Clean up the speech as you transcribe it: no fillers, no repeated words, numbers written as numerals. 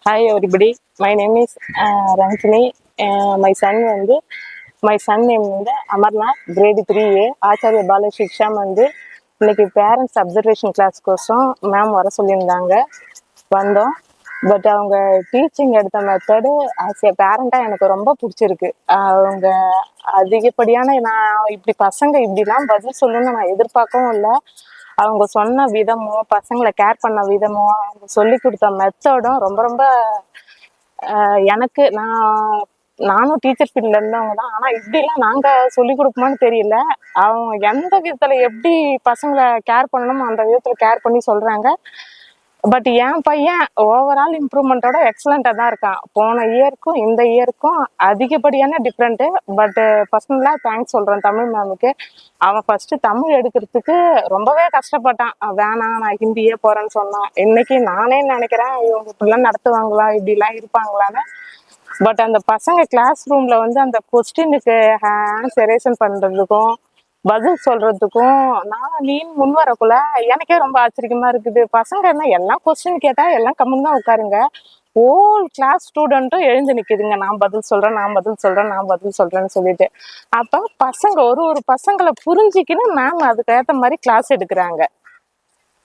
Hi everybody, my name is Ranjini. My son name வந்து Amarnath, grade 3A, ஆச்சாரிய பால சிக்ஷா வந்து இன்னைக்கு parents observation class கோசம் ma'am வர சொல்லியிருந்தாங்க. வந்தோம். பட் அவங்க டீச்சிங் எடுத்த மெத்தடு ஆஸ் ஏ பேரண்டாக எனக்கு ரொம்ப பிடிச்சிருக்கு. அவங்க அதிகப்படியான நான் இப்படி பசங்க இப்படிலாம் பதில் சொல்லணும்னு நான் எதிர்பார்க்கவும் இல்லை. அவங்க சொன்ன விதமும் பசங்களை கேர் பண்ண விதமும் அவங்க சொல்லி கொடுத்த மெத்தடும் ரொம்ப ரொம்ப எனக்கு நானும் டீச்சர் ஃபீல்ட்ல இருந்தவங்க தான். ஆனால் இப்படிலாம் நாங்கள் சொல்லி கொடுப்போமான்னு தெரியல. அவங்க எந்த விதத்தில் எப்படி பசங்களை கேர் பண்ணணுமோ அந்த விதத்தில் கேர் பண்ணி சொல்கிறாங்க. பட் என் பையன் ஓவரால் இம்ப்ரூவ்மெண்ட்டோட எக்ஸலண்ட்டாக தான் இருக்கான். போன இயருக்கும் இந்த இயருக்கும் அதிகப்படியான டிஃப்ரெண்ட்டு. பட் பர்சனலாக தேங்க்ஸ் சொல்கிறேன் தமிழ் மேமுக்கு. அவன் ஃபஸ்ட்டு தமிழ் எடுக்கிறதுக்கு ரொம்பவே கஷ்டப்பட்டான். வேணாம் நான் ஹிந்தியே போகிறேன்னு சொன்னான். இன்னைக்கு நானே நினைக்கிறேன் இவங்க இப்படிலாம் நடத்துவாங்களா, இப்படிலாம் இருப்பாங்களான்னு. பட் அந்த பசங்க கிளாஸ் ரூமில் வந்து அந்த கொஸ்டினுக்கு ஆன்சரேஷன் பண்ணுறதுக்கும் பதில் சொல்றதுக்கும் நீ முன் வரக்குள்ள எனக்கே ரொம்ப ஆச்சரியமா இருக்குது. பசங்க என்ன எல்லாம் கொஸ்டின் கேட்டா எல்லாம் கம்முன்னு தான் உட்காருங்க. ஹோல் கிளாஸ் ஸ்டூடெண்ட்டும் எழுந்து நிக்குதுங்க, நான் பதில் சொல்றேன்னு சொல்லிட்டு. அப்ப பசங்க ஒரு பசங்களை புரிஞ்சுக்கின்னு மேம் அதுக்கு ஏற்ற மாதிரி கிளாஸ் எடுக்கிறாங்க.